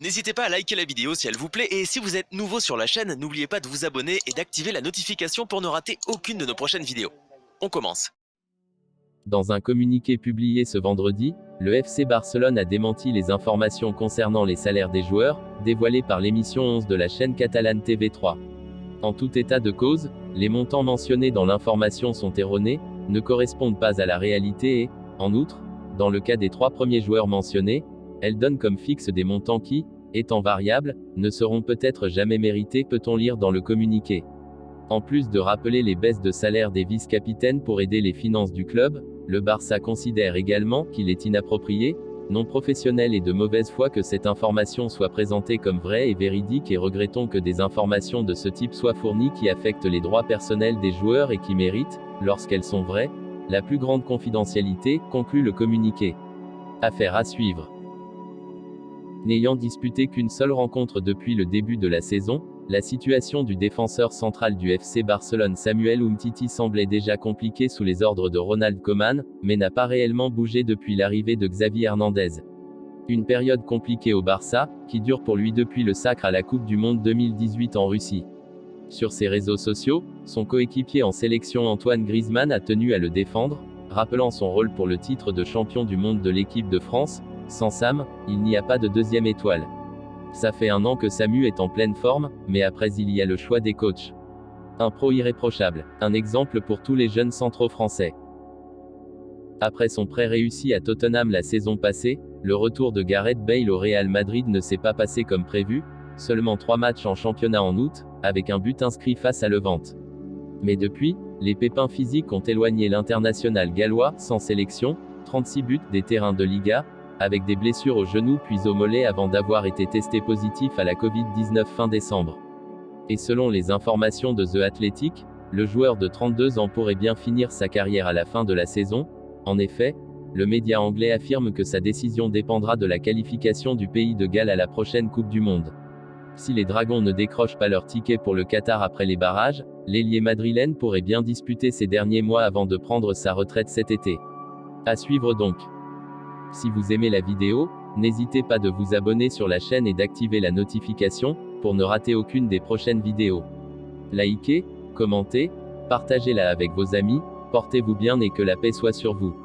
N'hésitez pas à liker la vidéo si elle vous plaît et si vous êtes nouveau sur la chaîne, n'oubliez pas de vous abonner et d'activer la notification pour ne rater aucune de nos prochaines vidéos. On commence. Dans un communiqué publié ce vendredi, le FC Barcelone a démenti les informations concernant les salaires des joueurs, dévoilées par l'émission 11 de la chaîne catalane TV3. En tout état de cause, les montants mentionnés dans l'information sont erronés, ne correspondent pas à la réalité et, en outre, dans le cas des 3 premiers joueurs mentionnés, elle donne comme fixe des montants qui, étant variables, ne seront peut-être jamais mérités, peut-on lire dans le communiqué. En plus de rappeler les baisses de salaire des vice-capitaines pour aider les finances du club, le Barça considère également qu'il est inapproprié, non professionnel et de mauvaise foi que cette information soit présentée comme vraie et véridique et regrettons que des informations de ce type soient fournies qui affectent les droits personnels des joueurs et qui méritent, lorsqu'elles sont vraies, la plus grande confidentialité, conclut le communiqué. Affaire à suivre. N'ayant disputé qu'une seule rencontre depuis le début de la saison, la situation du défenseur central du FC Barcelone Samuel Umtiti semblait déjà compliquée sous les ordres de Ronald Koeman, mais n'a pas réellement bougé depuis l'arrivée de Xavi Hernandez. Une période compliquée au Barça, qui dure pour lui depuis le sacre à la Coupe du Monde 2018 en Russie. Sur ses réseaux sociaux, son coéquipier en sélection Antoine Griezmann a tenu à le défendre, rappelant son rôle pour le titre de champion du monde de l'équipe de France. Sans Sam, il n'y a pas de deuxième étoile. Ça fait 1 an que Samu est en pleine forme, mais après il y a le choix des coachs. Un pro irréprochable, un exemple pour tous les jeunes centraux français. Après son prêt réussi à Tottenham la saison passée, le retour de Gareth Bale au Real Madrid ne s'est pas passé comme prévu, seulement 3 matchs en championnat en août, avec un but inscrit face à Levante. Mais depuis, les pépins physiques ont éloigné l'international gallois, sans sélection, 36 buts des terrains de Liga, avec des blessures au genou puis au mollet avant d'avoir été testé positif à la Covid-19 fin décembre. Et selon les informations de The Athletic, le joueur de 32 ans pourrait bien finir sa carrière à la fin de la saison. En effet, le média anglais affirme que sa décision dépendra de la qualification du pays de Galles à la prochaine Coupe du Monde. Si les Dragons ne décrochent pas leur ticket pour le Qatar après les barrages, l'ailier madrilène pourrait bien disputer ces derniers mois avant de prendre sa retraite cet été. À suivre donc. Si vous aimez la vidéo, n'hésitez pas de vous abonner sur la chaîne et d'activer la notification, pour ne rater aucune des prochaines vidéos. Likez, commentez, partagez-la avec vos amis, portez-vous bien et que la paix soit sur vous.